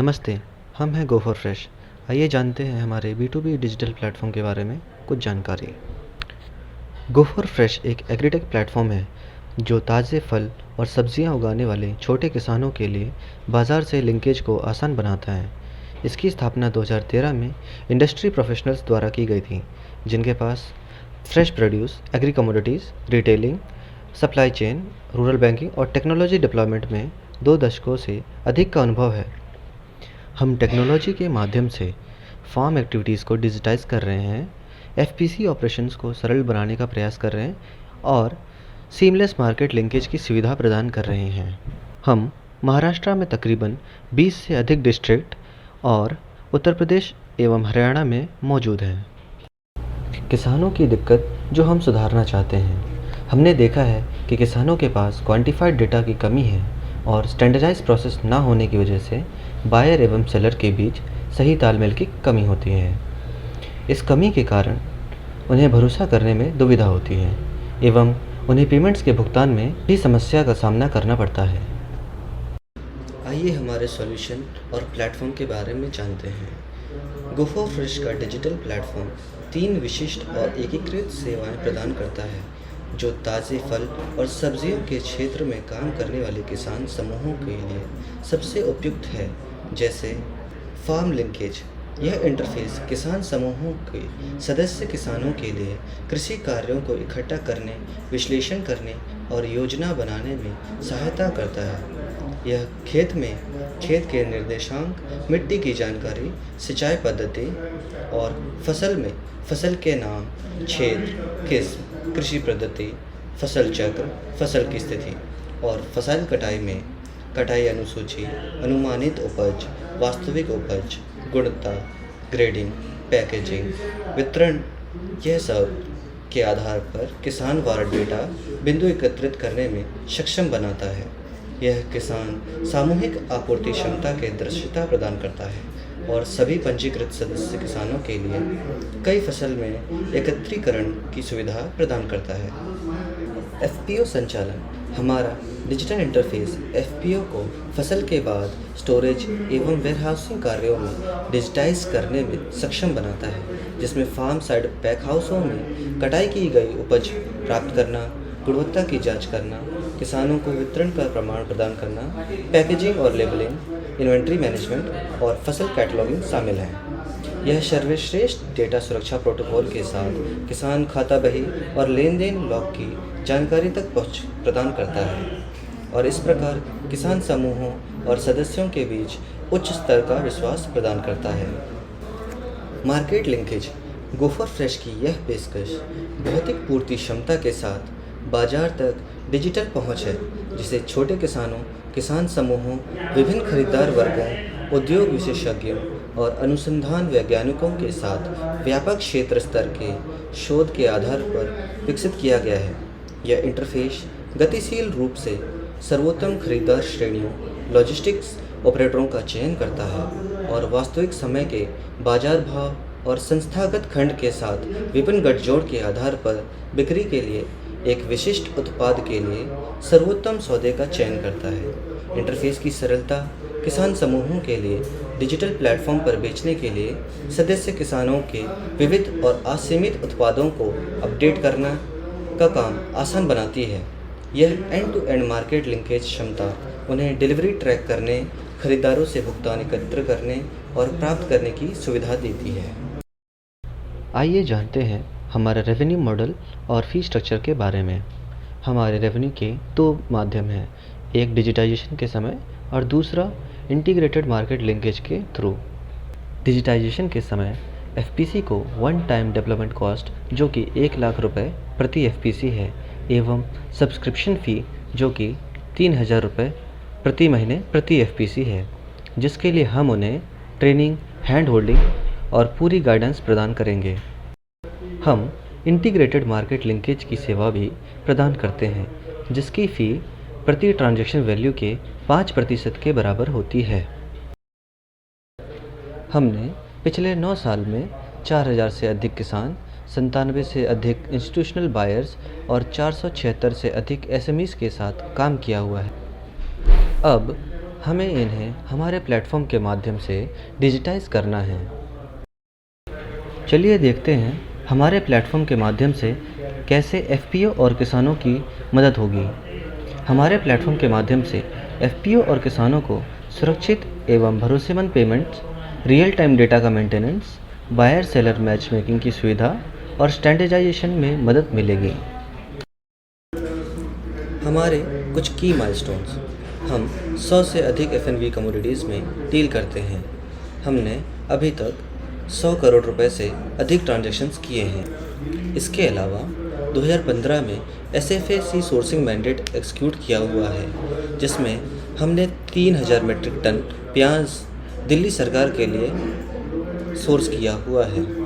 नमस्ते, हम हैं गो फॉर फ्रेश। आइए जानते हैं हमारे B2B डिजिटल प्लेटफॉर्म के बारे में कुछ जानकारी। गो फॉर फ्रेश एक एग्रीटेक प्लेटफॉर्म है जो ताज़े फल और सब्जियां उगाने वाले छोटे किसानों के लिए बाज़ार से लिंकेज को आसान बनाता है। इसकी स्थापना 2013 में इंडस्ट्री प्रोफेशनल्स द्वारा की गई थी, जिनके पास fresh produce, agri commodities, retailing, supply chain, rural banking और टेक्नोलॉजी डिप्लॉयमेंट में 2 दशकों से अधिक का अनुभव है। हम टेक्नोलॉजी के माध्यम से फार्म एक्टिविटीज़ को डिजिटाइज़ कर रहे हैं, एफपीसी ऑपरेशंस को सरल बनाने का प्रयास कर रहे हैं और सीमलेस मार्केट लिंकेज की सुविधा प्रदान कर रहे हैं। हम महाराष्ट्र में तकरीबन 20 से अधिक डिस्ट्रिक्ट और उत्तर प्रदेश एवं हरियाणा में मौजूद हैं। किसानों की दिक्कत जो हम सुधारना चाहते हैं। हमने देखा है कि किसानों के पास क्वांटिफाइड डेटा की कमी है और स्टैंडर्डाइज प्रोसेस ना होने की वजह से बायर एवं सेलर के बीच सही तालमेल की कमी होती है। इस कमी के कारण उन्हें भरोसा करने में दुविधा होती है एवं उन्हें पेमेंट्स के भुगतान में भी समस्या का सामना करना पड़ता है। आइए हमारे सॉल्यूशन और प्लेटफॉर्म के बारे में जानते हैं। गो फॉर फ्रेश का डिजिटल प्लेटफॉर्म 3 विशिष्ट और एकीकृत सेवाएं प्रदान करता है जो ताज़े फल और सब्जियों के क्षेत्र में काम करने वाले किसान समूहों के लिए सबसे उपयुक्त है। जैसे फार्म लिंकेज, यह इंटरफेस किसान समूहों के सदस्य किसानों के लिए कृषि कार्यों को इकट्ठा करने, विश्लेषण करने और योजना बनाने में सहायता करता है। यह खेत के निर्देशांक, मिट्टी की जानकारी, सिंचाई पद्धति और फसल के नाम, क्षेत्र, किस्म, कृषि पद्धति, फसल चक्र, फसल की स्थिति और फसल कटाई में कटाई अनुसूची, अनुमानित उपज, वास्तविक उपज, गुणवत्ता, ग्रेडिंग, पैकेजिंग, वितरण, यह सब के आधार पर किसान वार डेटा बिंदु एकत्रित करने में सक्षम बनाता है। यह किसान सामूहिक आपूर्ति क्षमता के दृश्यता प्रदान करता है और सभी पंजीकृत सदस्य किसानों के लिए कई फसल में एकत्रीकरण की सुविधा प्रदान करता है। एफपीओ संचालन, हमारा डिजिटल इंटरफेस एफपीओ को फसल के बाद स्टोरेज एवं वेयरहाउसिंग कार्यों में डिजिटाइज करने में सक्षम बनाता है, जिसमें फार्म साइड पैक हाउसों में कटाई की गई उपज प्राप्त करना, गुणवत्ता की जांच करना, किसानों को वितरण का प्रमाण प्रदान करना, पैकेजिंग और लेबलिंग, इन्वेंट्री मैनेजमेंट और फसल कैटलॉगिंग शामिल हैं। यह सर्वश्रेष्ठ डेटा सुरक्षा प्रोटोकॉल के साथ किसान खाता बही और लेन देन लॉग की जानकारी तक पहुंच प्रदान करता है और इस प्रकार किसान समूहों और सदस्यों के बीच उच्च स्तर का विश्वास प्रदान करता है। Market linkage, go for fresh की यह पेशकश भौतिक पूर्ति क्षमता के साथ बाजार तक डिजिटल पहुंच है, जिसे छोटे किसानों, किसान समूहों, विभिन्न खरीदार वर्गों, उद्योग विशेषज्ञों और अनुसंधान वैज्ञानिकों के साथ व्यापक क्षेत्र स्तर के शोध के आधार पर विकसित किया गया है। यह इंटरफेस गतिशील रूप से सर्वोत्तम खरीदार श्रेणियों, लॉजिस्टिक्स ऑपरेटरों का चयन करता है और वास्तविक समय के बाजार भाव और संस्थागत खंड के साथ विभिन्न गठजोड़ के आधार पर बिक्री के लिए एक विशिष्ट उत्पाद के लिए सर्वोत्तम सौदे का चयन करता है। इंटरफेस की सरलता किसान समूहों के लिए डिजिटल प्लेटफॉर्म पर बेचने के लिए सदस्य किसानों के विविध और असीमित उत्पादों को अपडेट करना का काम आसान बनाती है। यह end to end market linkage क्षमता उन्हें डिलीवरी ट्रैक करने, खरीदारों से भुगतान एकत्र करने और प्राप्त करने की सुविधा देती है। आइए जानते हैं हमारा रेवेन्यू मॉडल और फी स्ट्रक्चर के बारे में। हमारे रेवेन्यू के 2 माध्यम हैं, एक डिजिटाइजेशन के समय और दूसरा इंटीग्रेटेड मार्केट लिंकेज के थ्रू। डिजिटाइजेशन के समय एफपीसी को वन टाइम डेवलपमेंट कॉस्ट जो कि 1 लाख रुपए प्रति एफपीसी है एवं सब्सक्रिप्शन फ़ी जो कि 3000 रुपये प्रति महीने प्रति एफपीसी है, जिसके लिए हम उन्हें ट्रेनिंग, हैंड होल्डिंग और पूरी गाइडेंस प्रदान करेंगे। हम इंटीग्रेटेड मार्केट लिंकेज की सेवा भी प्रदान करते हैं, जिसकी फ़ी प्रति ट्रांजैक्शन वैल्यू के 5% के बराबर होती है। हमने पिछले 9 साल में 4000 से अधिक किसान, 97 से अधिक इंस्टीट्यूशनल बायर्स और 476 से अधिक एसएमईज़ के साथ काम किया हुआ है। अब हमें इन्हें हमारे प्लेटफॉर्म के माध्यम से डिजिटाइज करना है। चलिए देखते हैं हमारे प्लेटफॉर्म के माध्यम से कैसे एफपीओ और किसानों की मदद होगी। हमारे प्लेटफॉर्म के माध्यम से एफपीओ और किसानों को सुरक्षित एवं भरोसेमंद पेमेंट्स, रियल टाइम डेटा का maintenance, buyer seller match making की सुविधा और स्टैंडर्डाइजेशन में मदद मिलेगी। हमारे कुछ की माइलस्टोन्स। हम 100 से अधिक एफ&बी कमोडिटीज़ में डील करते हैं। हमने अभी तक 100 करोड़ रुपए से अधिक ट्रांजैक्शंस किए हैं। इसके अलावा 2015 में एसएफएसी सोर्सिंग मैंडेट एग्जीक्यूट किया हुआ है, जिसमें हमने 3000 मीट्रिक टन प्याज दिल्ली सरकार के लिए सोर्स किया हुआ है।